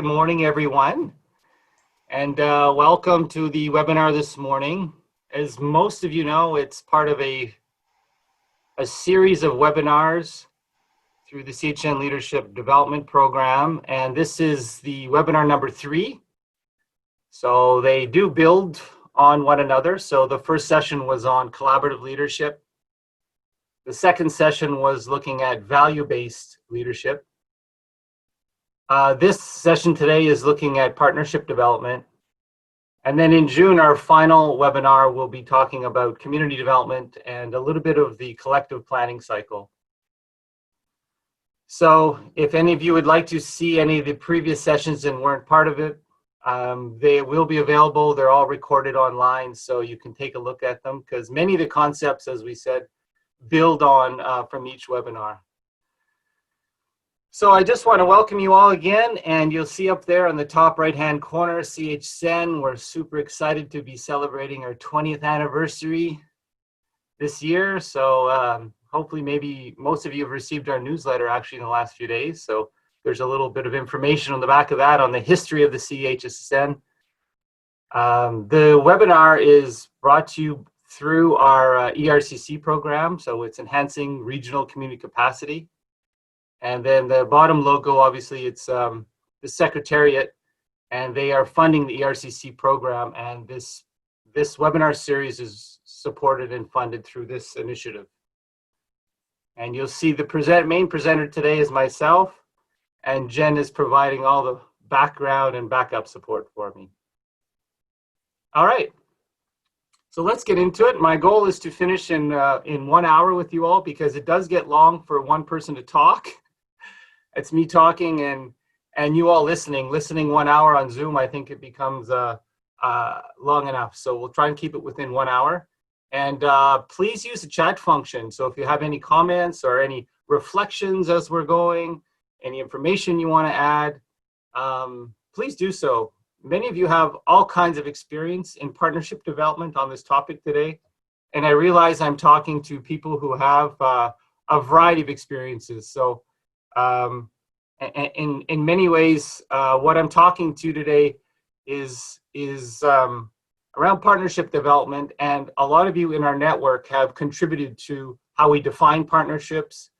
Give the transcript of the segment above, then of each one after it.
Good morning, everyone, and welcome to the webinar this morning. As most of you know, it's part of a series of webinars through the CHSSN Leadership Development Program, and this is the webinar number 3. So they do build on one another. So the first session was on collaborative leadership. The second session was looking at value-based leadership. This session today is looking at partnership development. And then in June, our final webinar will be talking about community development and a little bit of the collective planning cycle. So if any of you would like to see any of the previous sessions and weren't part of it, they will be available. They're all recorded online, so you can take a look at them, because many of the concepts, as we said, build on from each webinar. So I just want to welcome you all again, and you'll see up there on the top right-hand corner, CHSSN. We're super excited to be celebrating our 20th anniversary this year. So hopefully maybe most of you have received our newsletter actually in the last few days. So there's a little bit of information on the back of that on the history of the CHSSN. The webinar is brought to you through our ERCC program. So it's Enhancing Regional Community Capacity. And then the bottom logo, obviously, it's the Secretariat, and they are funding the ERCC program. And this webinar series is supported and funded through this initiative. And you'll see the main presenter today is myself, and Jen is providing all the background and backup support for me. All right, so let's get into it. My goal is to finish in 1 hour with you all, because it does get long for one person to talk. It's me talking and you all listening 1 hour on Zoom. I think it becomes long enough. So we'll try and keep it within 1 hour. And please use the chat function. So if you have any comments or any reflections as we're going, any information you want to add, please do so. Many of you have all kinds of experience in partnership development on this topic today. And I realize I'm talking to people who have a variety of experiences. So in many ways, what I'm talking to today is around partnership development, and a lot of you in our network have contributed to how we define partnerships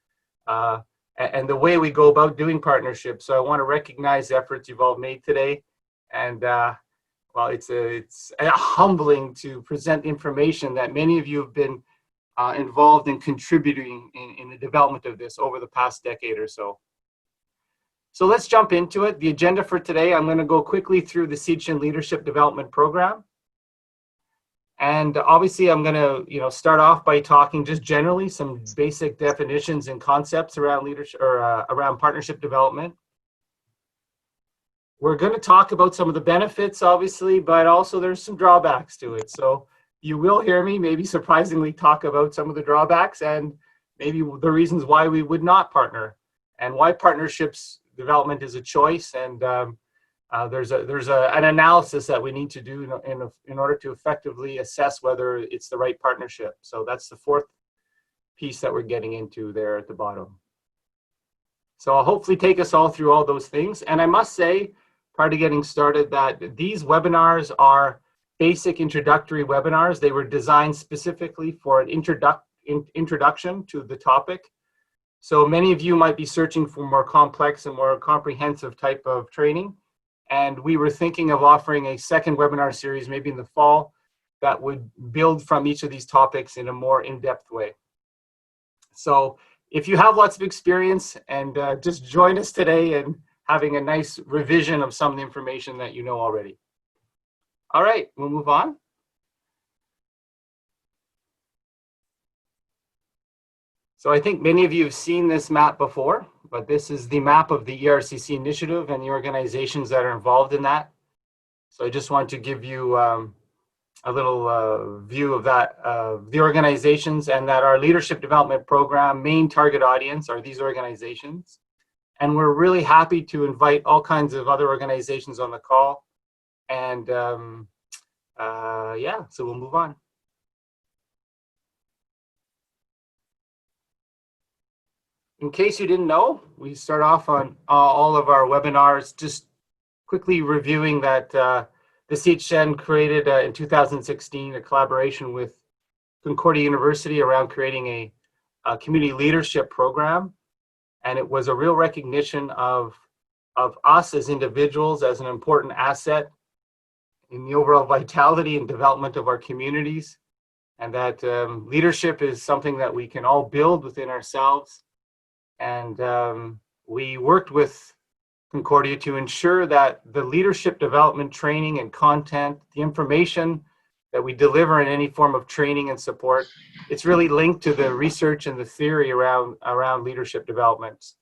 and the way we go about doing partnerships. So I want to recognize the efforts you've all made today, and well, it's humbling to present information that many of you have been involved in contributing in the development of this over the past decade or so. So let's jump into it. The agenda for today, I'm going to go quickly through the CHSSN Leadership Development Program. And obviously I'm going to start off by talking just generally some basic definitions and concepts around leadership or around partnership development. We're going to talk about some of the benefits, obviously, but also there's some drawbacks to it. So you will hear me maybe surprisingly talk about some of the drawbacks and maybe the reasons why we would not partner, and why partnerships development is a choice. And there's an analysis that we need to do in order to effectively assess whether it's the right partnership. So that's the fourth piece that we're getting into there at the bottom. So I'll hopefully take us all through all those things. And I must say, prior to getting started, that these webinars are basic introductory webinars. They were designed specifically for an introduction to the topic. So many of you might be searching for more complex and more comprehensive type of training. And we were thinking of offering a second webinar series, maybe in the fall, that would build from each of these topics in a more in-depth way. So if you have lots of experience, and just join us today in having a nice revision of some of the information that you know already. All right, we'll move on. So I think many of you have seen this map before, but this is the map of the ERCC initiative and the organizations that are involved in that. So I just want to give you a little view of that, the organizations, and that our leadership development program main target audience are these organizations. And we're really happy to invite all kinds of other organizations on the call. And yeah, so we'll move on. In case you didn't know, we start off on all of our webinars just quickly reviewing that the CHSN created in 2016 a collaboration with Concordia University around creating a community leadership program. And it was a real recognition of us as individuals as an important asset in the overall vitality and development of our communities. And that leadership is something that we can all build within ourselves. And we worked with Concordia to ensure that the leadership development training and content, the information that we deliver in any form of training and support, it's really linked to the research and the theory around leadership development.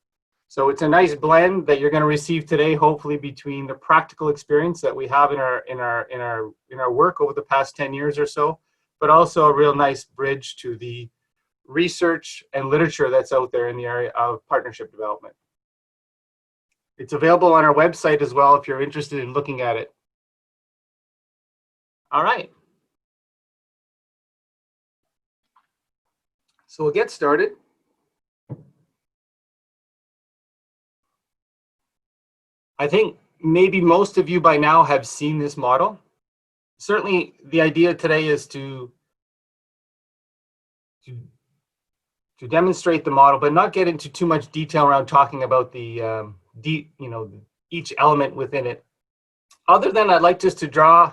So it's a nice blend that you're going to receive today, hopefully, between the practical experience that we have in our work over the past 10 years or so, but also a real nice bridge to the research and literature that's out there in the area of partnership development. It's available on our website as well if you're interested in looking at it. All right. So we'll get started. I think maybe most of you by now have seen this model. Certainly the idea today is to demonstrate the model, but not get into too much detail around talking about the each element within it. Other than I'd like just to draw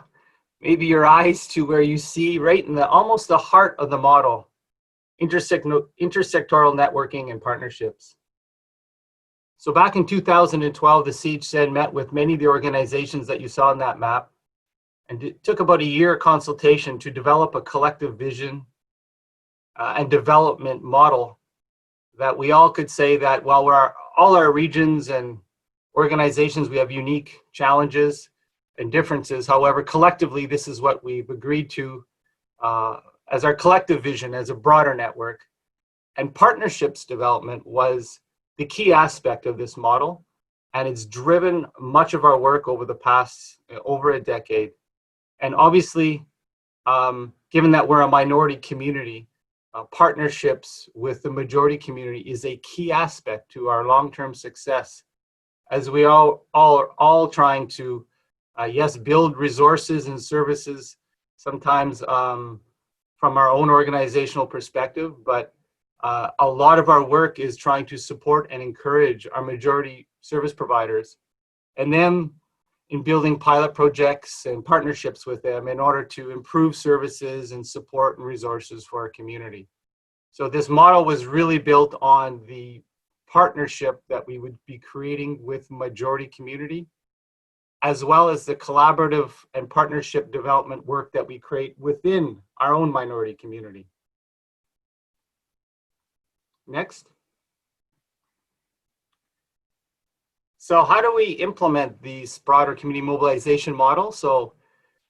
maybe your eyes to where you see right in almost the heart of the model, intersectoral networking and partnerships. So back in 2012, the CHSN met with many of the organizations that you saw in that map, and it took about a year consultation to develop a collective vision and development model that we all could say that while all our regions and organizations, we have unique challenges and differences. However, collectively, this is what we've agreed to as our collective vision as a broader network. And partnerships development was the key aspect of this model, and it's driven much of our work over the past over a decade. And obviously, given that we're a minority community, partnerships with the majority community is a key aspect to our long-term success, as we are all trying to, yes, build resources and services, sometimes from our own organizational perspective, but a lot of our work is trying to support and encourage our majority service providers, and them in building pilot projects and partnerships with them in order to improve services and support and resources for our community. So this model was really built on the partnership that we would be creating with majority community, as well as the collaborative and partnership development work that we create within our own minority community. Next. So how do we implement these broader community mobilization model? So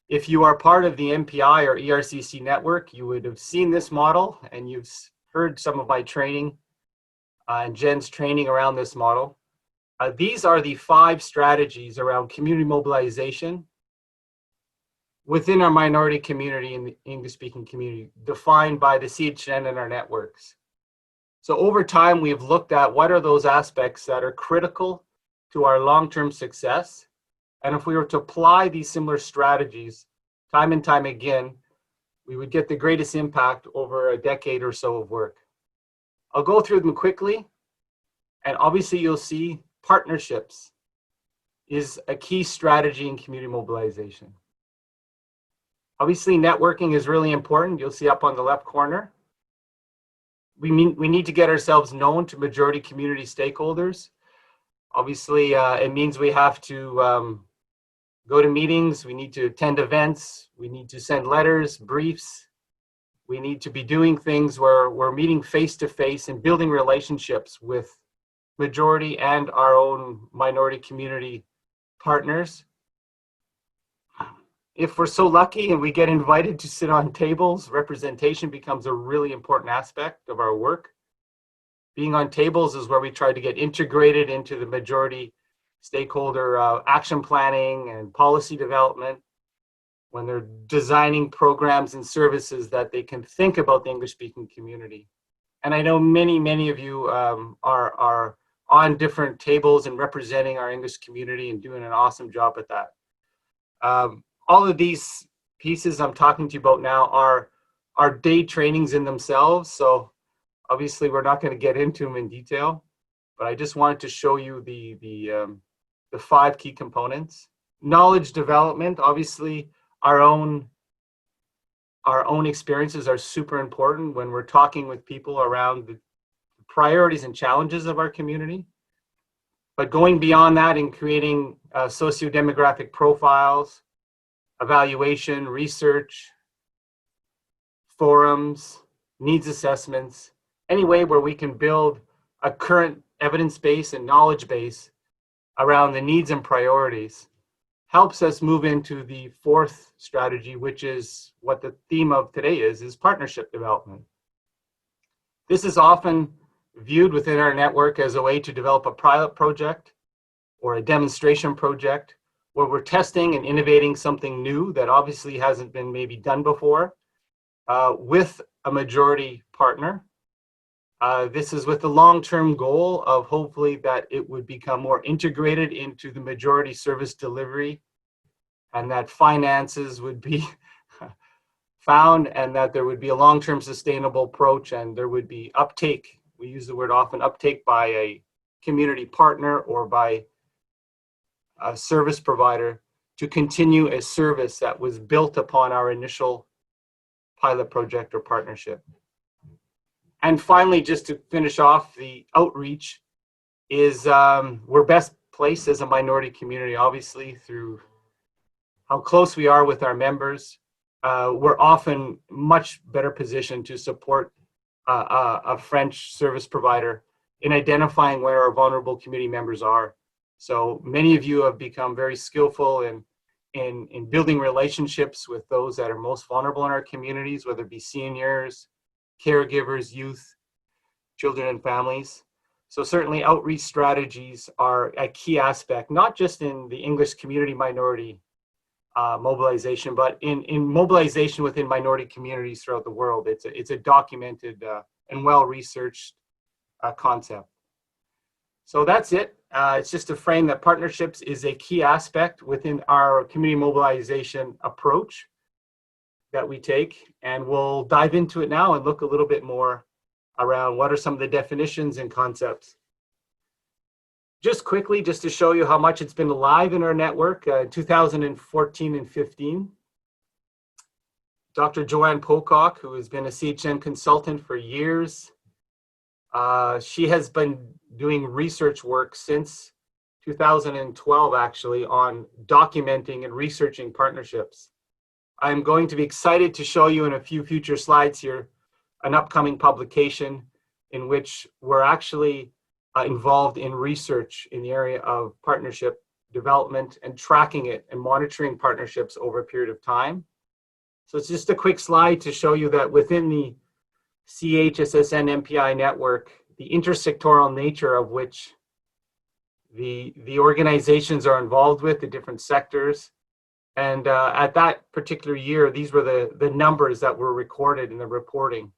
if you are part of the MPI or ERCC network, you would have seen this model, and you've heard some of my training and Jen's training around this model. These are the 5 strategies around community mobilization within our minority community and the English-speaking community, defined by the CHSN and our networks. So over time, we've looked at what are those aspects that are critical to our long-term success. And if we were to apply these similar strategies time and time again, we would get the greatest impact over a decade or so of work. I'll go through them quickly. And obviously, you'll see partnerships is a key strategy in community mobilization. Obviously, networking is really important. You'll see up on the left corner. We need to get ourselves known to majority community stakeholders. Obviously, it means we have to go to meetings, we need to attend events, we need to send letters, briefs. We need to be doing things where we're meeting face-to-face and building relationships with majority and our own minority community partners. If we're so lucky and we get invited to sit on tables, representation becomes a really important aspect of our work. Being on tables is where we try to get integrated into the majority stakeholder action planning and policy development, when they're designing programs and services that they can think about the English-speaking community. And I know many of you are on different tables and representing our English community and doing an awesome job at that. All of these pieces I'm talking to you about now are day trainings in themselves. So obviously we're not going to get into them in detail, but I just wanted to show you the 5 key components. Knowledge development, obviously our own experiences are super important when we're talking with people around the priorities and challenges of our community. But going beyond that and creating socio-demographic profiles, evaluation, research, forums, needs assessments, any way where we can build a current evidence base and knowledge base around the needs and priorities helps us move into the 4th strategy, which is what the theme of today is partnership development. This is often viewed within our network as a way to develop a pilot project or a demonstration project where we're testing and innovating something new that obviously hasn't been maybe done before with a majority partner. This is with the long-term goal of hopefully that it would become more integrated into the majority service delivery and that finances would be found and that there would be a long-term sustainable approach and there would be uptake. We use the word often, uptake by a community partner or by a service provider to continue a service that was built upon our initial pilot project or partnership. And finally, just to finish off, the outreach is we're best placed as a minority community, obviously, through how close we are with our members. We're often much better positioned to support a French service provider in identifying where our vulnerable community members are. So many of you have become very skillful in building relationships with those that are most vulnerable in our communities, whether it be seniors, caregivers, youth, children, and families. So certainly outreach strategies are a key aspect, not just in the English community minority mobilization, but in mobilization within minority communities throughout the world. It's a documented and well-researched concept. So that's it. It's just to frame that partnerships is a key aspect within our community mobilization approach that we take. And we'll dive into it now and look a little bit more around what are some of the definitions and concepts. Just quickly, just to show you how much it's been alive in our network, 2014 and 15. Dr. Joanne Pocock, who has been a CHSSN consultant for years, she has been doing research work since 2012, actually, on documenting and researching partnerships. I'm going to be excited to show you in a few future slides here an upcoming publication in which we're actually involved in research in the area of partnership development and tracking it and monitoring partnerships over a period of time. So it's just a quick slide to show you that within the CHSSN MPI network, the intersectoral nature of which the organizations are involved with, the different sectors. And at that particular year, these were the numbers that were recorded in the reporting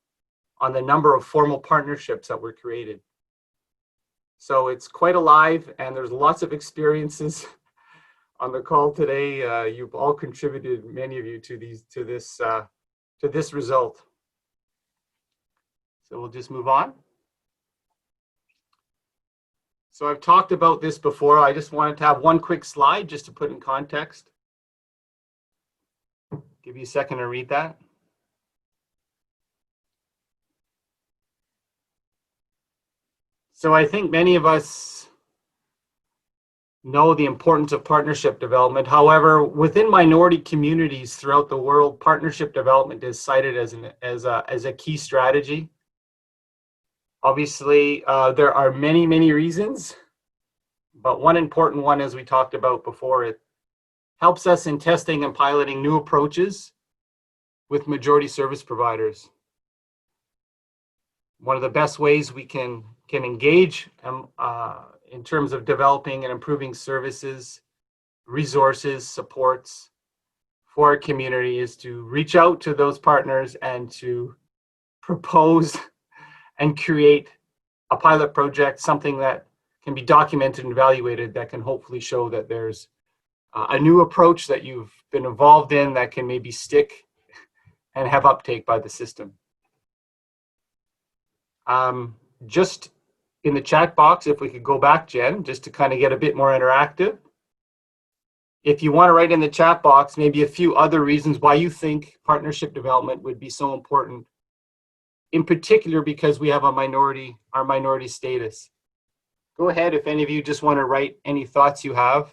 on the number of formal partnerships that were created. So it's quite alive, and there's lots of experiences on the call today. You've all contributed, many of you, to this result. So we'll just move on. So I've talked about this before. I just wanted to have one quick slide just to put in context. Give you a second to read that. So I think many of us know the importance of partnership development. However, within minority communities throughout the world, partnership development is cited as a key strategy. Obviously, there are many, many reasons, but one important one, as we talked about before, it helps us in testing and piloting new approaches with majority service providers. One of the best ways we can engage in terms of developing and improving services, resources, supports for our community is to reach out to those partners and to propose and create a pilot project, something that can be documented and evaluated that can hopefully show that there's a new approach that you've been involved in that can maybe stick and have uptake by the system. Just in the chat box, if we could go back, Jen, just to kind of get a bit more interactive. If you want to write in the chat box, maybe a few other reasons why you think partnership development would be so important, in particular because we have our minority status. Go ahead if any of you just want to write any thoughts you have.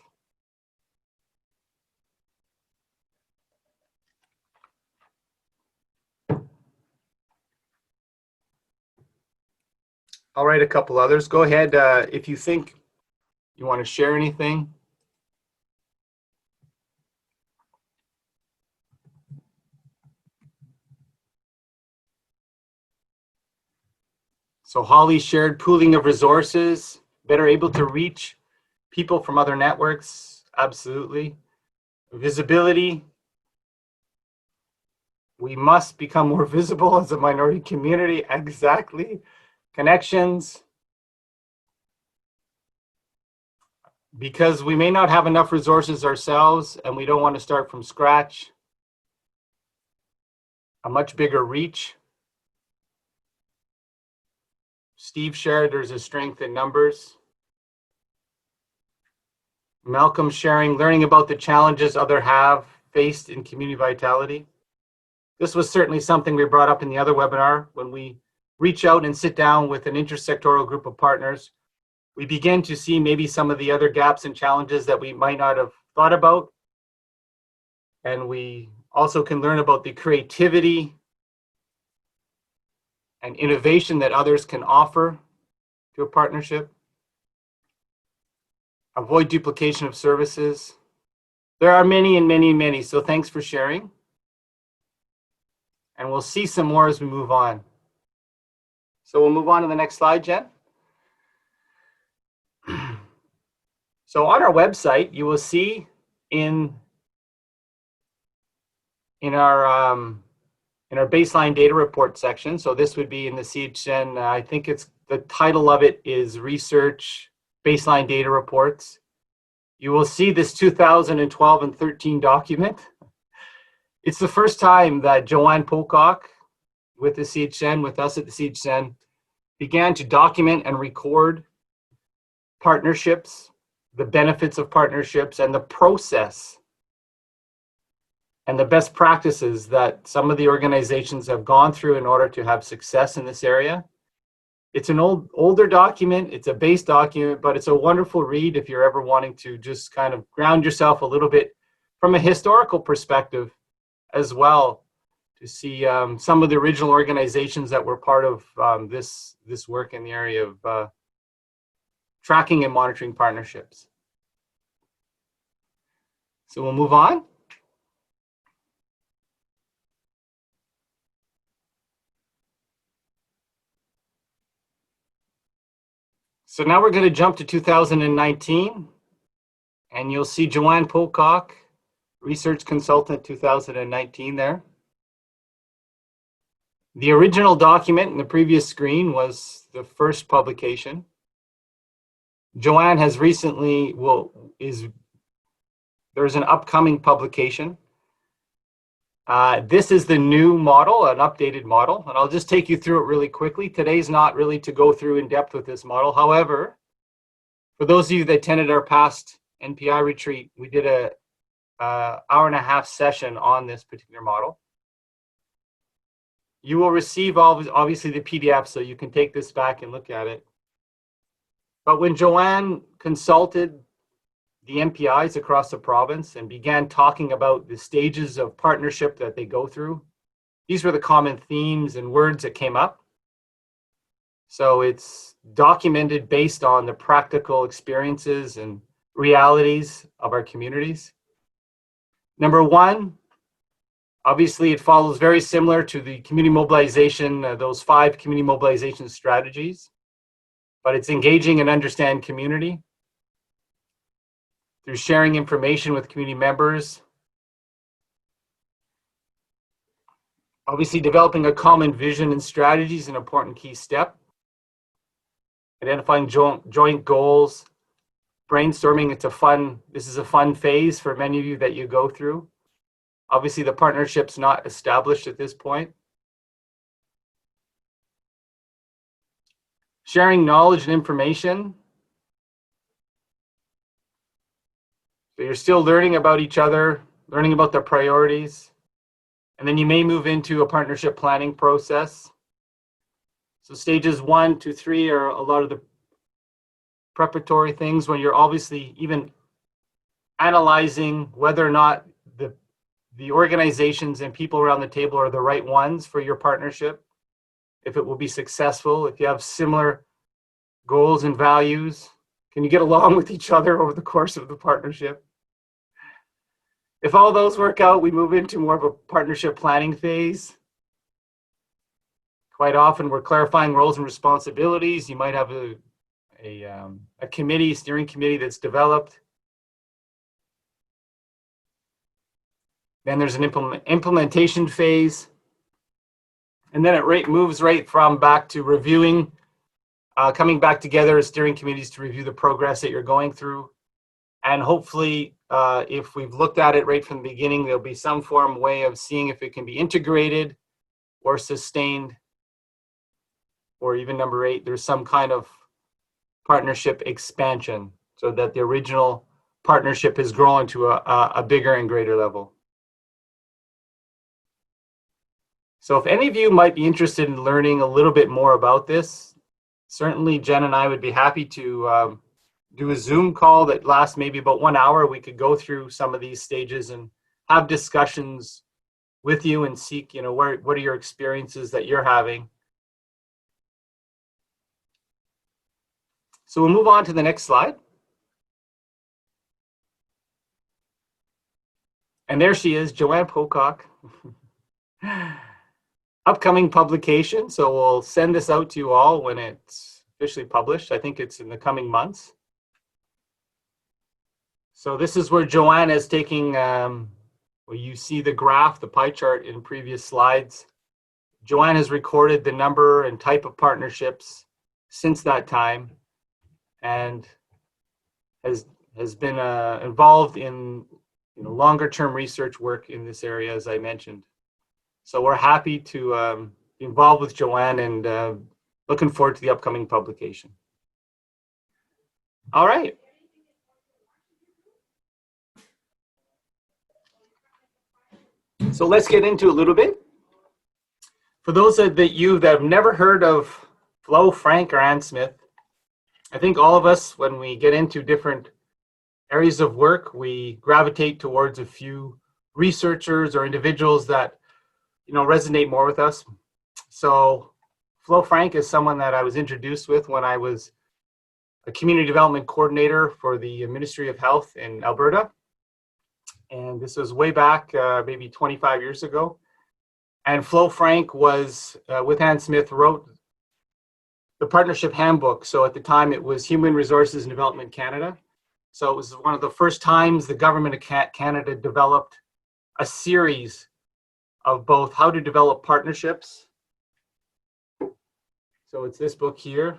I'll write a couple others. Go ahead if you think you want to share anything. So Holly shared pooling of resources, better able to reach people from other networks. Absolutely. Visibility. We must become more visible as a minority community. Exactly. Connections. Because we may not have enough resources ourselves and we don't want to start from scratch. A much bigger reach. Steve shared there's a strength in numbers. Malcolm sharing, learning about the challenges others have faced in community vitality. This was certainly something we brought up in the other webinar. When we reach out and sit down with an intersectoral group of partners, we begin to see maybe some of the other gaps and challenges that we might not have thought about. And we also can learn about the creativity and innovation that others can offer to a partnership. Avoid duplication of services. There are many and many and many, so thanks for sharing. And we'll see some more as we move on. So we'll move on to the next slide, Jen. So on our website, you will see in our baseline data report section. So this would be in the CHSSN. I think it's the title of it is Research Baseline Data Reports. You will see this 2012 and 13 document. It's the first time that Joanne Pocock with the CHSSN, with us at the CHSSN, began to document and record partnerships, the benefits of partnerships, and the process and the best practices that some of the organizations have gone through in order to have success in this area. It's an older document, it's a base document, but it's a wonderful read if you're ever wanting to just kind of ground yourself a little bit from a historical perspective as well, to see some of the original organizations that were part of this work in the area of tracking and monitoring partnerships. So we'll move on. So now we're going to jump to 2019, and you'll see Joanne Pocock, Research Consultant 2019 there. The original document in the previous screen was the first publication. Joanne has recently, there's an upcoming publication. This is the new model, an updated model, and I'll just take you through it really quickly. Today's not really to go through in depth with this model. However, for those of you that attended our past NPI retreat, we did a hour-and-a-half session on this particular model. You will receive obviously the PDF, so you can take this back and look at it. But when Joanne consulted the NPIs across the province and began talking about the stages of partnership that they go through, these were the common themes and words that came up. So it's documented based on the practical experiences and realities of our communities. Number one, obviously it follows very similar to the community mobilization, those 5 community mobilization strategies, but it's engaging and understand community through sharing information with community members. Obviously, developing a common vision and strategy is an important key step. identifying joint goals, brainstorming. This is a fun phase for many of you that you go through. Obviously, the partnership's not established at this point. Sharing knowledge and information. So you're still learning about each other, learning about their priorities. And then you may move into a partnership planning process. So stages 1 to 3 are a lot of the preparatory things when you're obviously even analyzing whether or not the organizations and people around the table are the right ones for your partnership, if it will be successful, if you have similar goals and values, can you get along with each other over the course of the partnership? If all those work out, we move into more of a partnership planning phase. Quite often we're clarifying roles and responsibilities. You might have a committee, steering committee that's developed. Then there's an implementation phase. And then it moves right from back to reviewing, coming back together as steering committees to review the progress that you're going through. And hopefully, if we've looked at it right from the beginning, there'll be some way of seeing if it can be integrated or sustained. Or even number 8, there's some kind of partnership expansion so that the original partnership has grown to a bigger and greater level. So if any of you might be interested in learning a little bit more about this, certainly Jen and I would be happy to do a Zoom call that lasts maybe about 1 hour. We could go through some of these stages and have discussions with you and seek, what are your experiences that you're having. So we'll move on to the next slide. And there she is, Joanne Pocock. Upcoming publication, so we'll send this out to you all when it's officially published. I think it's in the coming months. So this is where Joanne is taking, well, you see the graph, the pie chart in previous slides. Joanne has recorded the number and type of partnerships since that time and has been involved in longer term research work in this area, as I mentioned. So we're happy to be involved with Joanne and looking forward to the upcoming publication. All right. So let's get into a little bit. For those of you that have never heard of Flo, Frank, or Ann Smith, I think all of us, when we get into different areas of work, we gravitate towards a few researchers or individuals that resonate more with us. So Flo Frank is someone that I was introduced with when I was a community development coordinator for the Ministry of Health in Alberta. And this was way back, maybe 25 years ago. And Flo Frank was, with Ann Smith, wrote the partnership handbook. So at the time it was Human Resources and Development Canada. So it was one of the first times the government of Canada developed a series of both how to develop partnerships. So it's this book here.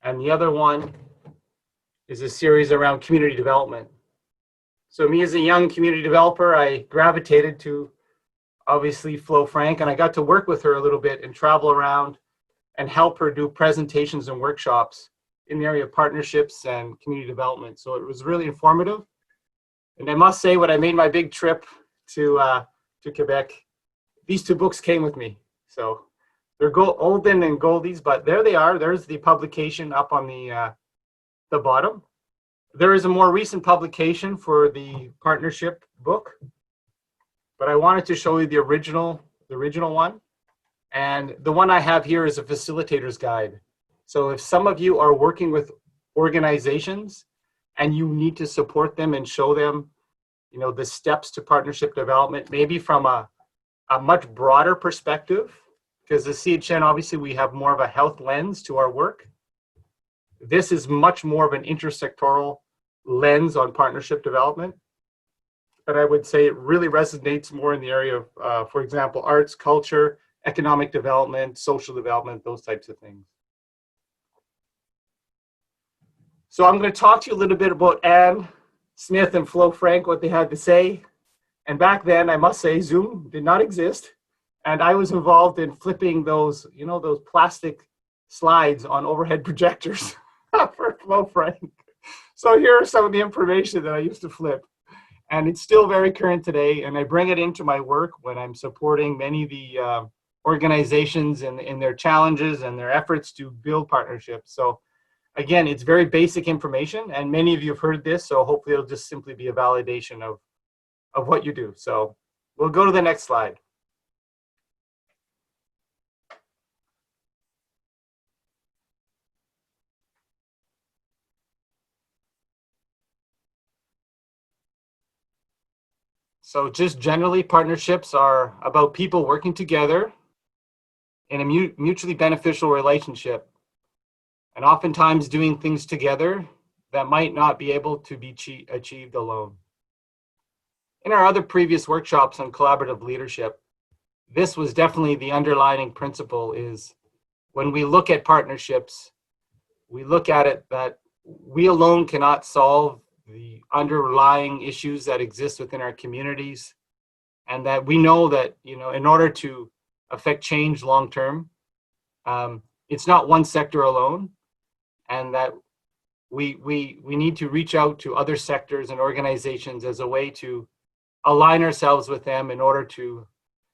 And the other one is a series around community development. So me as a young community developer, I gravitated to obviously Flo Frank, and I got to work with her a little bit and travel around and help her do presentations and workshops in the area of partnerships and community development. So it was really informative. And I must say, when I made my big trip to Quebec, these 2 books came with me. So they're olden and goldies, but there they are. There's the publication up on the bottom. There is a more recent publication for the partnership book, but I wanted to show you the original one. And the one I have here is a facilitator's guide. So if some of you are working with organizations and you need to support them and show them, the steps to partnership development, maybe from a much broader perspective, because as CHN, obviously we have more of a health lens to our work. This is much more of an intersectoral lens on partnership development. But I would say it really resonates more in the area of, for example, arts, culture, economic development, social development, those types of things. So I'm going to talk to you a little bit about Anne Smith and Flo Frank, what they had to say. And back then, I must say, Zoom did not exist. And I was involved in flipping those, you know, those plastic slides on overhead projectors for Flo Frank. So here are some of the information that I used to flip. And it's still very current today. And I bring it into my work when I'm supporting many of the organizations in their challenges and their efforts to build partnerships. So again, it's very basic information, and many of you have heard this, so hopefully it'll just simply be a validation of what you do. So we'll go to the next slide. So just generally, partnerships are about people working together in a mutually beneficial relationship, and oftentimes doing things together that might not be able to be achieved alone. In our other previous workshops on collaborative leadership, this was definitely the underlying principle is when we look at partnerships, we look at it that we alone cannot solve the underlying issues that exist within our communities, and that we know that, you know, in order to affect change long term, it's not one sector alone, and that we need to reach out to other sectors and organizations as a way to align ourselves with them in order to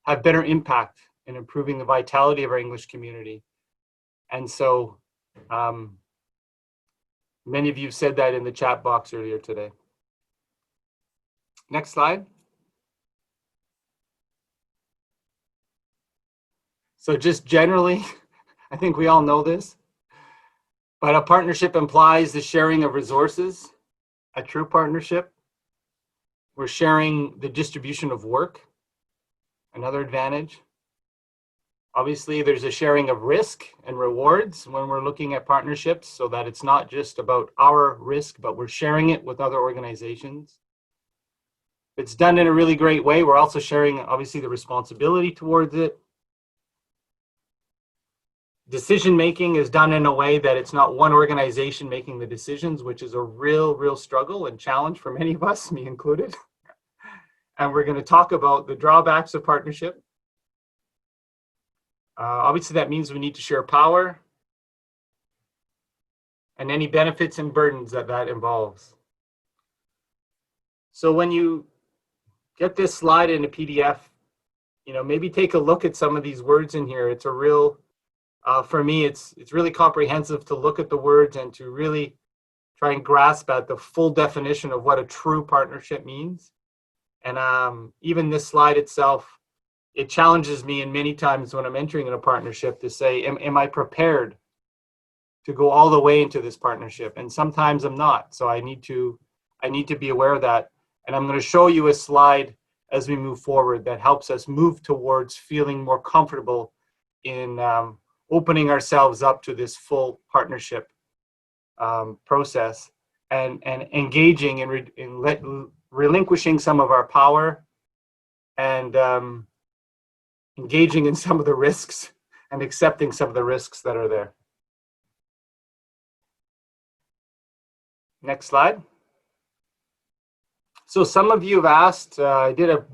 have better impact in improving the vitality of our English community. And so many of you said that in the chat box earlier today. Next slide. So just generally, I think we all know this, but a partnership implies the sharing of resources. A true partnership, we're sharing the distribution of work, another advantage. Obviously, there's a sharing of risk and rewards when we're looking at partnerships, so that it's not just about our risk, but we're sharing it with other organizations. If it's done in a really great way, we're also sharing, obviously, the responsibility towards it. Decision making is done in a way that it's not one organization making the decisions, which is a real struggle and challenge for many of us, me included. And we're going to talk about the drawbacks of partnership. Obviously, that means we need to share power and any benefits and burdens that that involves. So when you get this slide in a PDF, you know, maybe take a look at some of these words in here. It's a real, for me, it's really comprehensive to look at the words and to really try and grasp at the full definition of what a true partnership means. And even this slide itself, it challenges me in many times when I'm entering in a partnership to say, am I prepared to go all the way into this partnership? And sometimes I'm not. So I need to be aware of that. And I'm going to show you a slide as we move forward that helps us move towards feeling more comfortable in opening ourselves up to this full partnership process and engaging in relinquishing some of our power and engaging in some of the risks and accepting some of the risks that are there. Next slide. So some of you have asked, I did a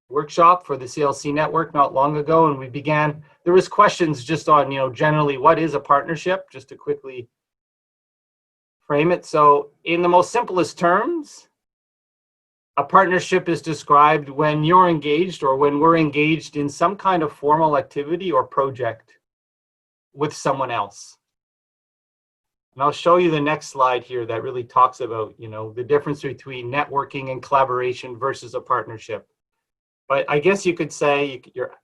workshop for the CLC network not long ago, and there was questions just on, you know, generally what is a partnership, just to quickly frame it. So in the most simplest terms, a partnership is described when you're engaged or when we're engaged in some kind of formal activity or project with someone else. And I'll show you the next slide here that really talks about, you know, the difference between networking and collaboration versus a partnership. But I guess you could say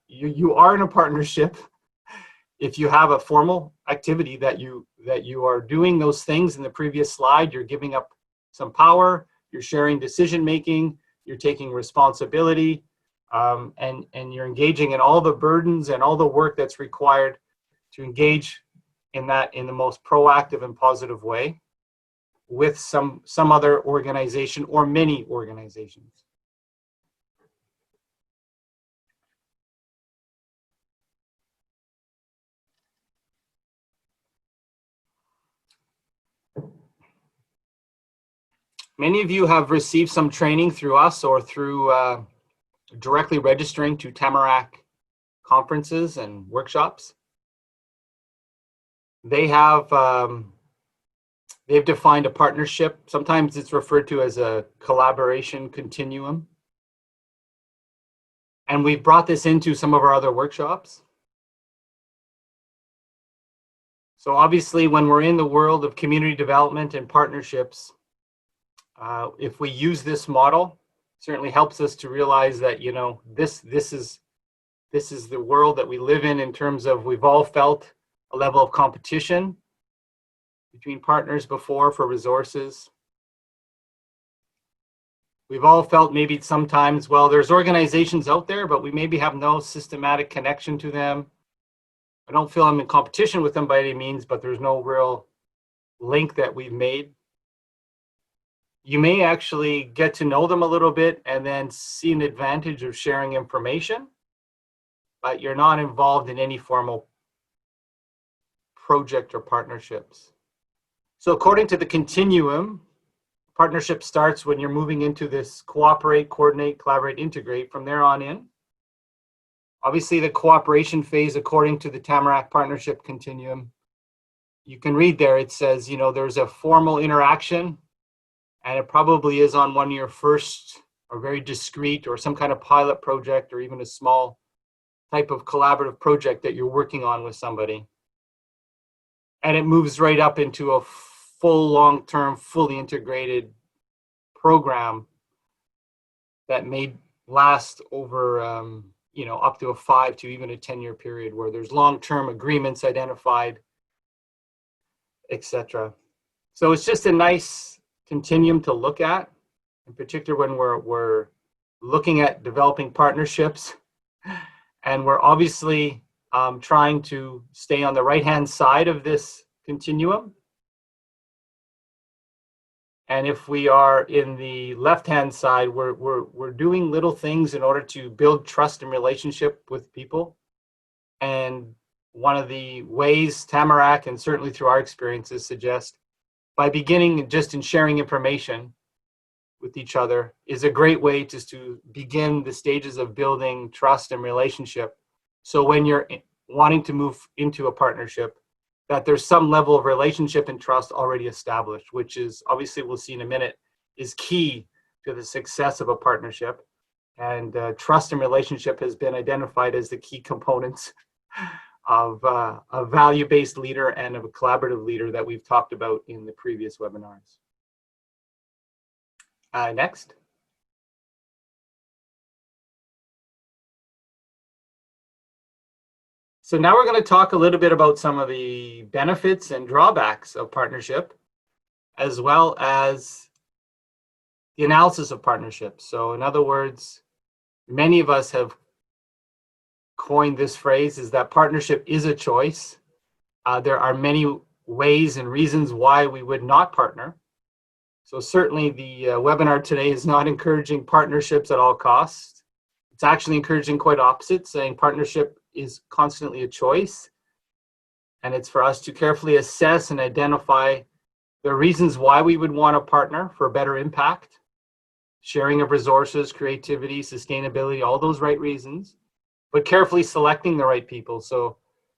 you are in a partnership if you have a formal activity that you are doing those things in the previous slide. You're giving up some power, you're sharing decision making, you're taking responsibility, and you're engaging in all the burdens and all the work that's required to engage in that in the most proactive and positive way with some other organization or many organizations. Many of you have received some training through us or through directly registering to Tamarack conferences and workshops. They have they've defined a partnership. Sometimes it's referred to as a collaboration continuum. And we've brought this into some of our other workshops. So obviously, when we're in the world of community development and partnerships, if we use this model, certainly helps us to realize that, you know, this is the world that we live in terms of we've all felt a level of competition between partners before for resources. We've all felt maybe sometimes, well, there's organizations out there, but we maybe have no systematic connection to them. I don't feel I'm in competition with them by any means, but there's no real link that we've made. You may actually get to know them a little bit and then see an advantage of sharing information, but you're not involved in any formal project or partnerships. So according to the Continuum, partnership starts when you're moving into this cooperate, coordinate, collaborate, integrate from there on in. Obviously, the cooperation phase, according to the Tamarack Partnership Continuum, you can read there, it says, you know, there's a formal interaction, and it probably is on one of your first or very discrete or some kind of pilot project or even a small type of collaborative project that you're working on with somebody. And it moves right up into a full long-term, fully integrated program that may last over, you know, up to a 5 to even a 10-year period where there's long-term agreements identified, etc. So it's just a nice continuum to look at, in particular when we're looking at developing partnerships, and we're obviously trying to stay on the right-hand side of this continuum. And if we are in the left-hand side, we're doing little things in order to build trust and relationship with people. And one of the ways Tamarack, and certainly through our experiences, suggest by beginning just in sharing information with each other is a great way to begin the stages of building trust and relationship. So when you're wanting to move into a partnership, that there's some level of relationship and trust already established, which is, obviously we'll see in a minute, is key to the success of a partnership. And trust and relationship has been identified as the key components of a value-based leader and of a collaborative leader that we've talked about in the previous webinars. Next. So now we're going to talk a little bit about some of the benefits and drawbacks of partnership, as well as the analysis of partnership. So in other words, many of us have coined this phrase, is that partnership is a choice. There are many ways and reasons why we would not partner. So certainly the webinar today is not encouraging partnerships at all costs. It's actually encouraging quite opposite, saying partnership is constantly a choice. And it's for us to carefully assess and identify the reasons why we would want to partner for better impact, sharing of resources, creativity, sustainability, all those right reasons, but carefully selecting the right people. So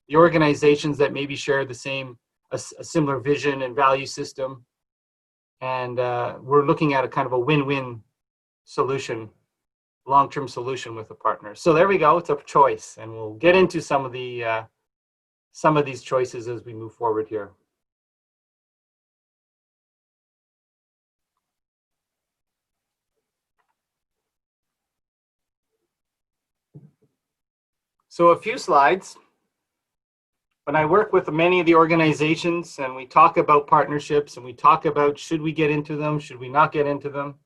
the organizations that maybe share the same, a similar vision and value system, and we're looking at a kind of a win-win solution, long-term solution with a partner. So there we go, it's a choice, and we'll get into some of these choices as we move forward here. So a few slides. When I work with many of the organizations and we talk about partnerships and we talk about should we get into them, should we not get into them,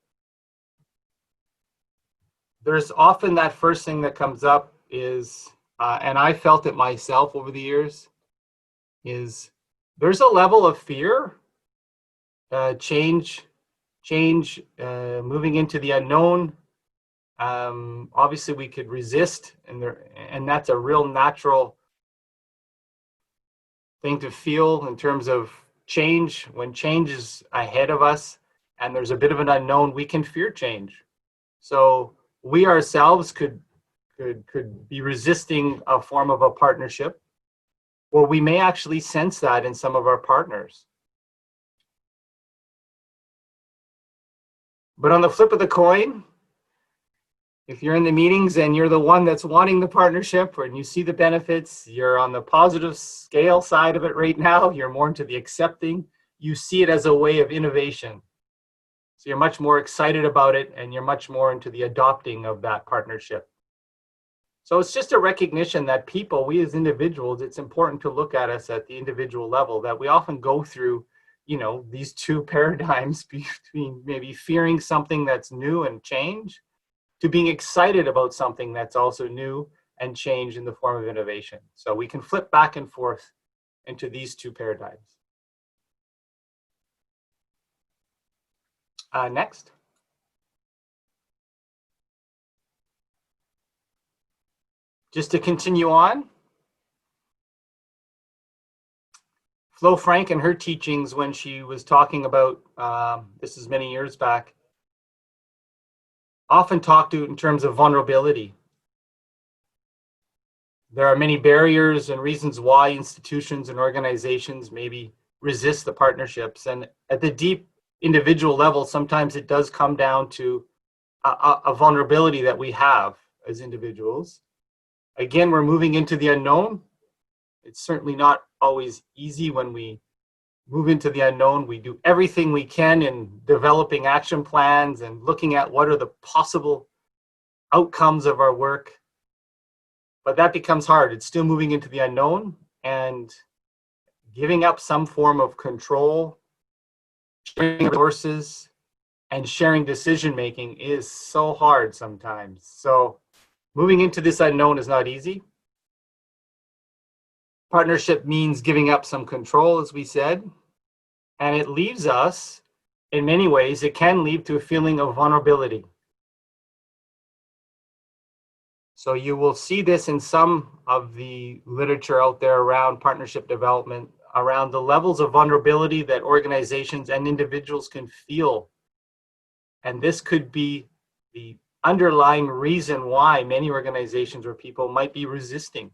there's often that first thing that comes up is, and I felt it myself over the years, is there's a level of fear, change, moving into the unknown. Obviously we could resist, and that's a real natural thing to feel in terms of change, when change is ahead of us and there's a bit of an unknown, we can fear change. So we ourselves could be resisting a form of a partnership, or we may actually sense that in some of our partners. But on the flip of the coin, if you're in the meetings and you're the one that's wanting the partnership and you see the benefits, you're on the positive scale side of it right now, you're more into the accepting, you see it as a way of innovation. So you're much more excited about it and you're much more into the adopting of that partnership. So it's just a recognition that people, we as individuals, it's important to look at us at the individual level, that we often go through, you know, these two paradigms between maybe fearing something that's new and change to being excited about something that's also new and change in the form of innovation. So we can flip back and forth into these two paradigms. Next. Just to continue on, Flo Frank in her teachings when she was talking about, this is many years back, often talked to in terms of vulnerability. There are many barriers and reasons why institutions and organizations maybe resist the partnerships. And at the deep individual level, sometimes it does come down to a vulnerability that we have as individuals. Again, we're moving into the unknown. It's certainly not always easy when we move into the unknown. We do everything we can in developing action plans and looking at what are the possible outcomes of our work. But that becomes hard. It's still moving into the unknown, and giving up some form of control, sharing resources, and sharing decision-making is so hard sometimes. So moving into this unknown is not easy. Partnership means giving up some control, as we said, and it leaves us, in many ways, it can lead to a feeling of vulnerability. So you will see this in some of the literature out there around partnership development, around the levels of vulnerability that organizations and individuals can feel. And this could be the underlying reason why many organizations or people might be resisting.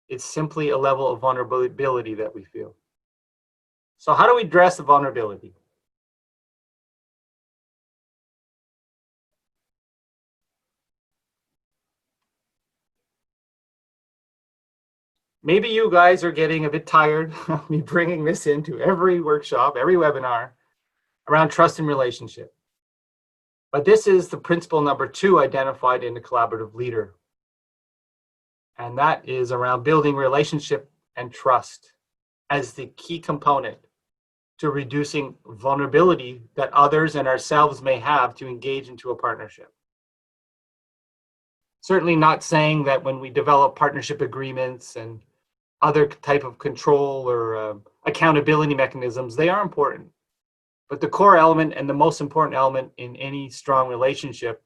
It's simply a level of vulnerability that we feel. So how do we address the vulnerability? Maybe you guys are getting a bit tired of me bringing this into every workshop, every webinar around trust and relationship. But this is the principle number 2 identified in the collaborative leader. And that is around building relationship and trust as the key component to reducing vulnerability that others and ourselves may have to engage into a partnership. Certainly not saying that when we develop partnership agreements and other type of control or accountability mechanisms, they are important. But the core element and the most important element in any strong relationship,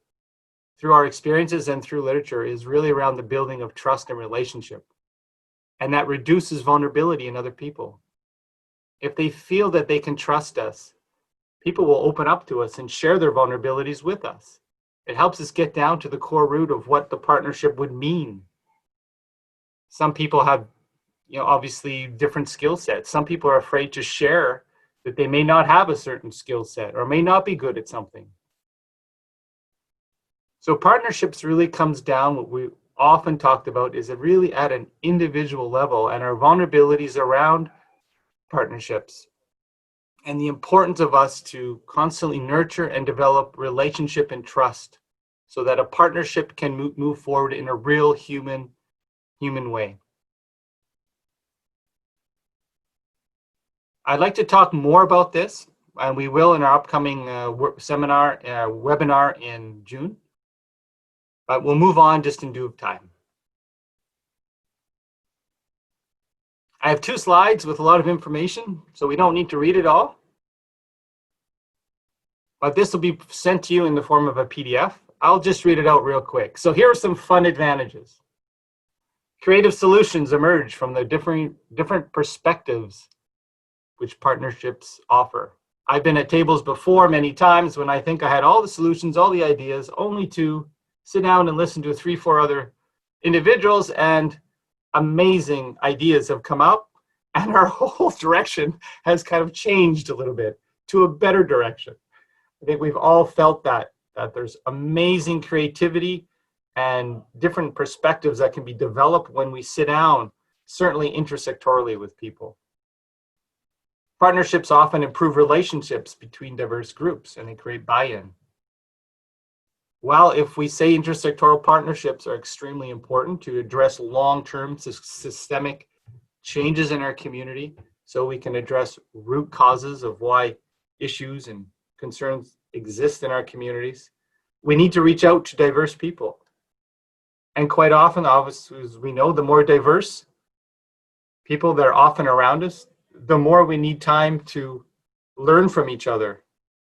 through our experiences and through literature, is really around the building of trust and relationship. And that reduces vulnerability in other people. If they feel that they can trust us, people will open up to us and share their vulnerabilities with us. It helps us get down to the core root of what the partnership would mean. Some people have, obviously different skill sets. Some people are afraid to share that they may not have a certain skill set or may not be good at something. So partnerships really comes down, what we often talked about is it really at an individual level, and our vulnerabilities around partnerships and the importance of us to constantly nurture and develop relationship and trust so that a partnership can move forward in a real human way. I'd like to talk more about this, and we will in our upcoming webinar in June. But we'll move on just in due time. I have 2 slides with a lot of information, so we don't need to read it all. But this will be sent to you in the form of a PDF. I'll just read it out real quick. So here are some fun advantages. Creative solutions emerge from the different perspectives which partnerships offer. I've been at tables before many times when I think I had all the solutions, all the ideas, only to sit down and listen to 3, 4 other individuals, and amazing ideas have come up, and our whole direction has kind of changed a little bit to a better direction. I think we've all felt that there's amazing creativity and different perspectives that can be developed when we sit down, certainly intersectorally with people. Partnerships often improve relationships between diverse groups, and they create buy-in. Well, if we say intersectoral partnerships are extremely important to address long-term systemic changes in our community, so we can address root causes of why issues and concerns exist in our communities, we need to reach out to diverse people. And quite often, obviously, as we know, the more diverse people that are often around us, the more we need time to learn from each other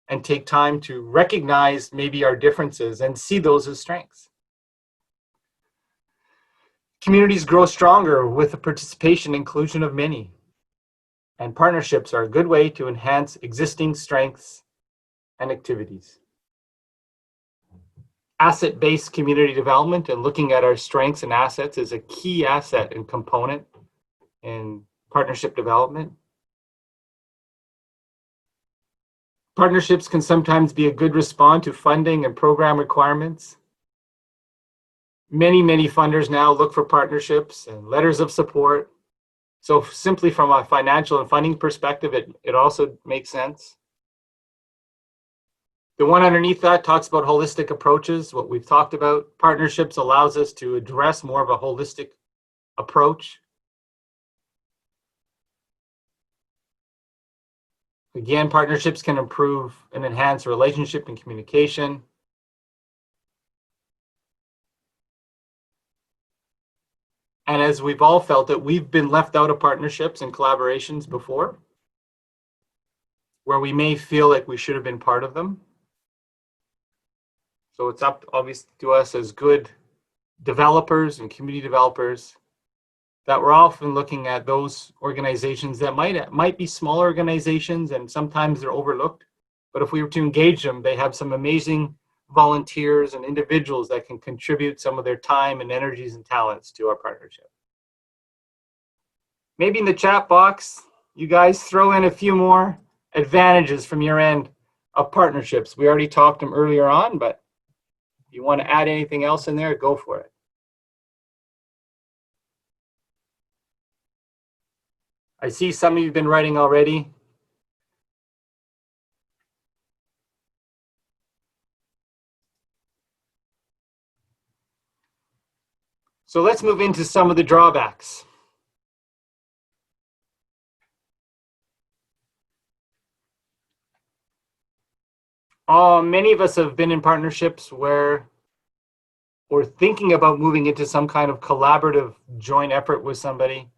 and take time to recognize maybe our differences and see those as strengths. Communities grow stronger with the participation and inclusion of many, and partnerships are a good way to enhance existing strengths and activities. Asset-based community development and looking at our strengths and assets is a key asset and component in partnership development. Partnerships can sometimes be a good response to funding and program requirements. Many funders now look for partnerships and letters of support. So simply from a financial and funding perspective, it also makes sense. The one underneath that talks about holistic approaches, what we've talked about. Partnerships allows us to address more of a holistic approach. Again, partnerships can improve and enhance relationship and communication. And as we've all felt it, we've been left out of partnerships and collaborations before, where we may feel like we should have been part of them. So it's up, obviously, to us as good developers and community developers that we're often looking at those organizations that might be smaller organizations, and sometimes they're overlooked. But if we were to engage them, they have some amazing volunteers and individuals that can contribute some of their time and energies and talents to our partnership. Maybe in the chat box, you guys throw in a few more advantages from your end of partnerships. We already talked them earlier on, but if you want to add anything else in there, go for it. I see some of you have been writing already. So let's move into some of the drawbacks. Many of us have been in partnerships where we're thinking about moving into some kind of collaborative joint effort with somebody,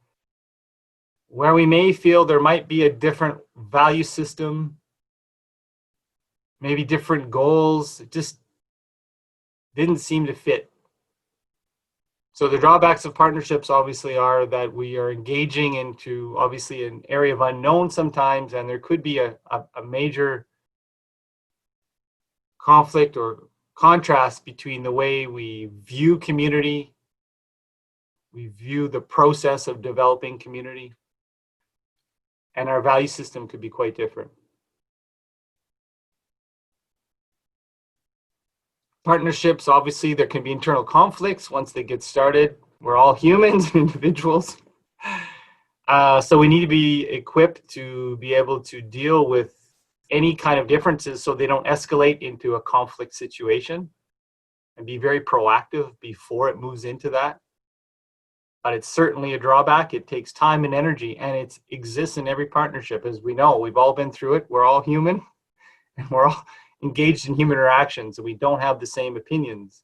where we may feel there might be a different value system, maybe different goals. It just didn't seem to fit. So the drawbacks of partnerships obviously are that we are engaging into obviously an area of unknown sometimes, and there could be a major conflict or contrast between the way we view community, we view the process of developing community, and our value system could be quite different. Partnerships, obviously, there can be internal conflicts once they get started. We're all humans and individuals. So we need to be equipped to be able to deal with any kind of differences so they don't escalate into a conflict situation, and be very proactive before it moves into that. But it's certainly a drawback. It takes time and energy, and it exists in every partnership. As we know, we've all been through it. We're all human, and we're all engaged in human interactions, and we don't have the same opinions.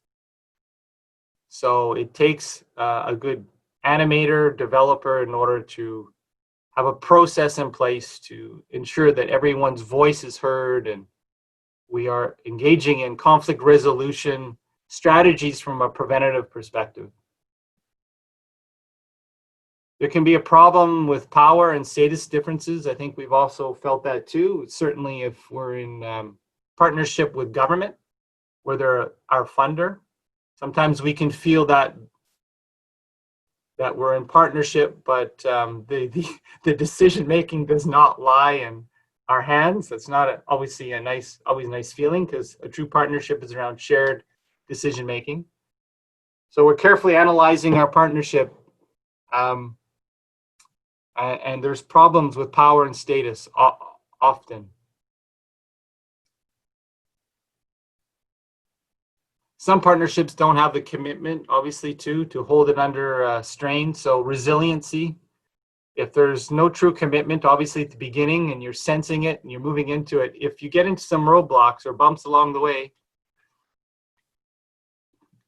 So it takes a good animator, developer, in order to have a process in place to ensure that everyone's voice is heard, and we are engaging in conflict resolution strategies from a preventative perspective. There can be a problem with power and status differences. I think we've also felt that too. Certainly if we're in partnership with government, where they're our funder, sometimes we can feel that we're in partnership, but the decision making does not lie in our hands. That's not always a nice feeling, because a true partnership is around shared decision making. So we're carefully analyzing our partnership, and there's problems with power and status often. Some partnerships don't have the commitment, obviously, to hold it under strain. So resiliency, if there's no true commitment, obviously at the beginning, and you're sensing it and you're moving into it, if you get into some roadblocks or bumps along the way,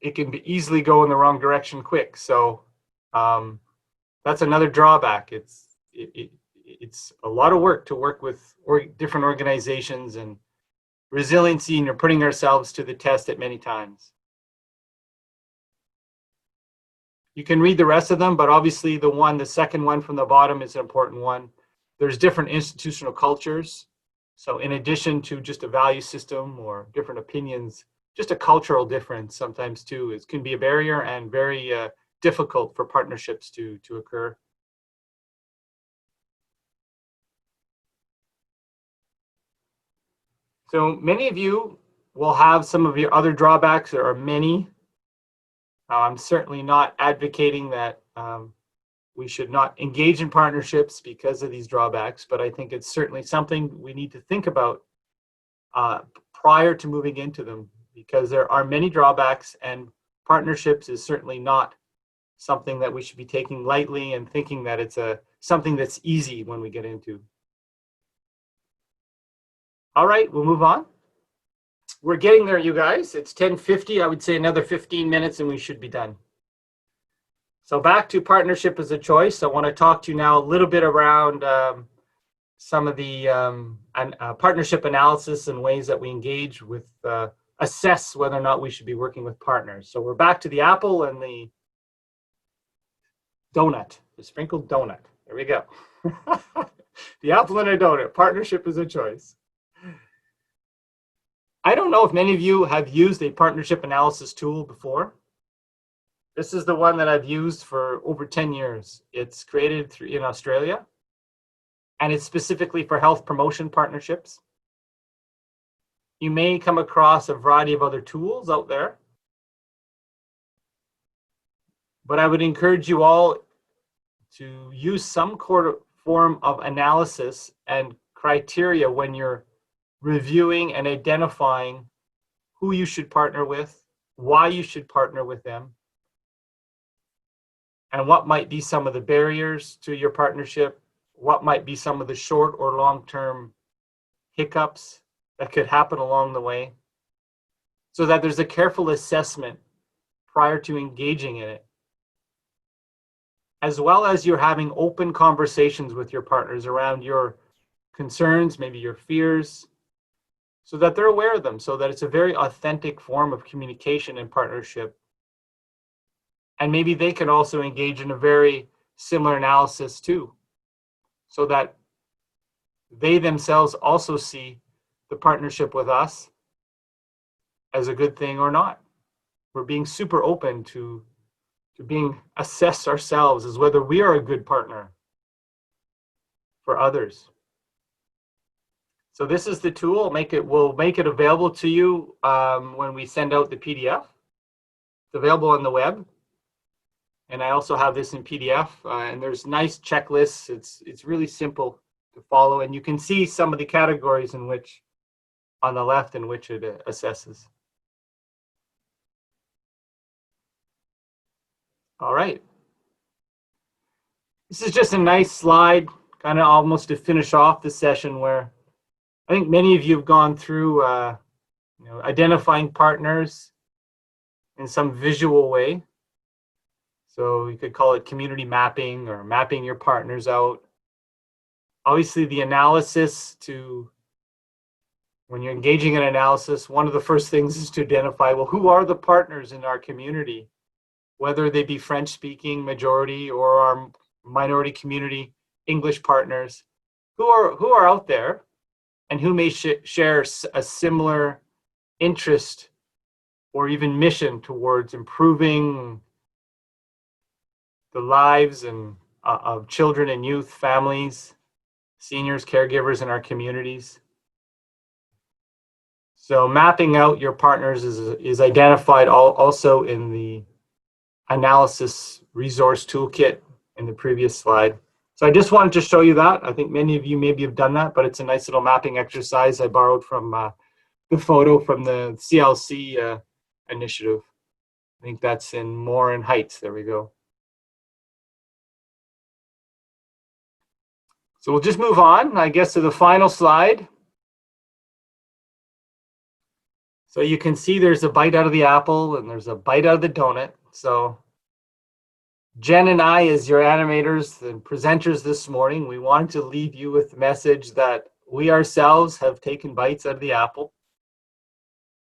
it can easily go in the wrong direction quick. So that's another drawback. It's a lot of work to work with different organizations, and resiliency, and you're putting ourselves to the test at many times. You can read the rest of them, but obviously the second one from the bottom is an important one. There's different institutional cultures. So in addition to just a value system or different opinions, just a cultural difference sometimes too can be a barrier, and very difficult for partnerships to occur. So many of you will have some of your other drawbacks. There are many. I'm certainly not advocating that we should not engage in partnerships because of these drawbacks, but I think it's certainly something we need to think about prior to moving into them, because there are many drawbacks, and partnerships is certainly not something that we should be taking lightly and thinking that it's something that's easy when we get into. All right, we'll move on. We're getting there, you guys. It's 10:50. I would say another 15 minutes and we should be done. So back to partnership as a choice. I want to talk to you now a little bit around some of the partnership analysis and ways that we engage with, assess whether or not we should be working with partners. So we're back to the apple and the donut, the sprinkled donut. There we go. The apple and a donut. Partnership is a choice. I don't know if many of you have used a partnership analysis tool before. This is the one that I've used for over 10 years. It's created in Australia, and it's specifically for health promotion partnerships. You may come across a variety of other tools out there, but I would encourage you all to use some form of analysis and criteria when you're reviewing and identifying who you should partner with, why you should partner with them, and what might be some of the barriers to your partnership, what might be some of the short or long-term hiccups that could happen along the way, so that there's a careful assessment prior to engaging in it, as well as you're having open conversations with your partners around your concerns, maybe your fears, so that they're aware of them, so that it's a very authentic form of communication and partnership. And maybe they can also engage in a very similar analysis too, so that they themselves also see the partnership with us as a good thing or not. We're being super open to being assessed ourselves as whether we are a good partner for others. So this is the tool. We'll make it available to you when we send out the PDF. It's available on the web. And I also have this in PDF, and there's nice checklists. It's really simple to follow, and you can see some of the categories in which, on the left, in which it assesses. All right. This is just a nice slide, kind of almost to finish off the session, where I think many of you have gone through identifying partners in some visual way. So you could call it community mapping or mapping your partners out. Obviously, the analysis when you're engaging in analysis, one of the first things is to identify, well, who are the partners in our community, whether they be French-speaking majority or our minority community, English partners who are out there and who may share a similar interest or even mission towards improving the lives of children and youth, families, seniors, caregivers in our communities. So mapping out your partners is identified also in the analysis resource toolkit in the previous slide. So I just wanted to show you that. I think many of you maybe have done that, but it's a nice little mapping exercise I borrowed from the photo from the CLC initiative. I think that's in Morin Heights. There we go. So we'll just move on, I guess, to the final slide. So you can see there's a bite out of the apple and there's a bite out of the donut. So Jen and I, as your animators and presenters this morning, we wanted to leave you with the message that we ourselves have taken bites out of the apple.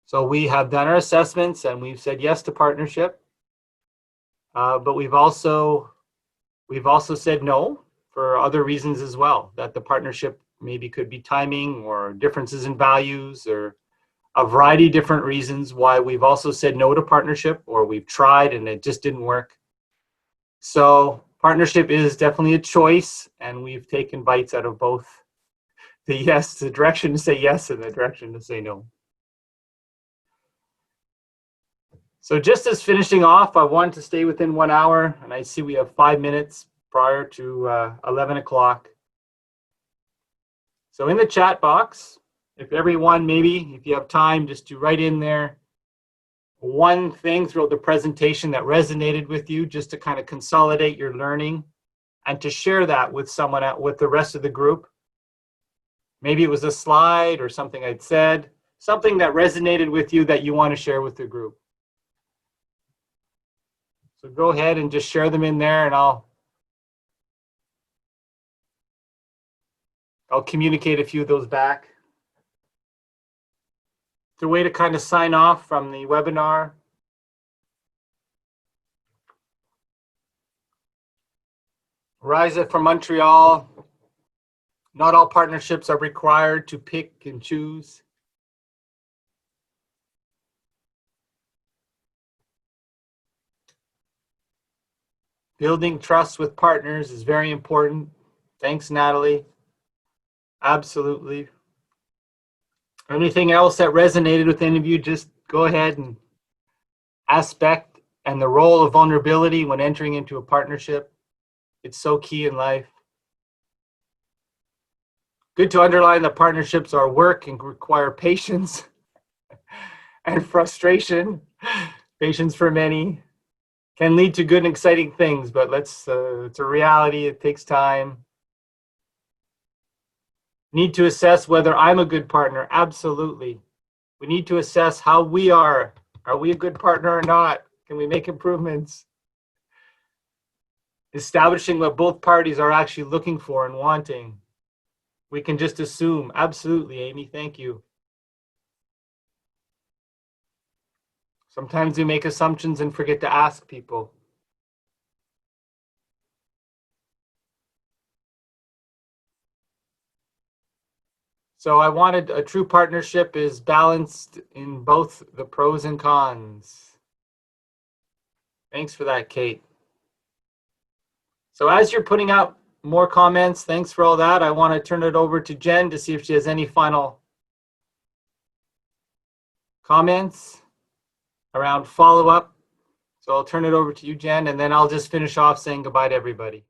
So we have done our assessments and we've said yes to partnership, but we've also said no for other reasons as well, that the partnership maybe could be timing or differences in values or a variety of different reasons why we've also said no to partnership, or we've tried and it just didn't work. So partnership is definitely a choice, and we've taken bites out of both the direction to say yes and the direction to say no. So just as finishing off, I wanted to stay within 1 hour, and I see we have 5 minutes prior to 11 o'clock. So in the chat box, if everyone, maybe if you have time, just to write in there one thing throughout the presentation that resonated with you, just to kind of consolidate your learning and to share that with someone, with the rest of the group. Maybe it was a slide or something I'd said, something that resonated with you that you want to share with the group. So go ahead and just share them in there, and I'll communicate a few of those back. It's a way to kind of sign off from the webinar. Riza from Montreal. Not all partnerships are required to pick and choose. Building trust with partners is very important. Thanks, Natalie. Absolutely. Anything else that resonated with any of you, just go ahead and aspect and the role of vulnerability when entering into a partnership. It's so key in life. Good to underline that partnerships are work and require patience and frustration. Patience for many can lead to good and exciting things, but it's a reality. It takes time. Need to assess whether I'm a good partner. Absolutely. We need to assess how we are. Are we a good partner or not? Can we make improvements? Establishing what both parties are actually looking for and wanting. We can just assume. Absolutely, Amy. Thank you. Sometimes we make assumptions and forget to ask people. So I wanted a true partnership is balanced in both the pros and cons. Thanks for that, Kate. So as you're putting out more comments, thanks for all that. I want to turn it over to Jen to see if she has any final comments around follow-up. So I'll turn it over to you, Jen, and then I'll just finish off saying goodbye to everybody.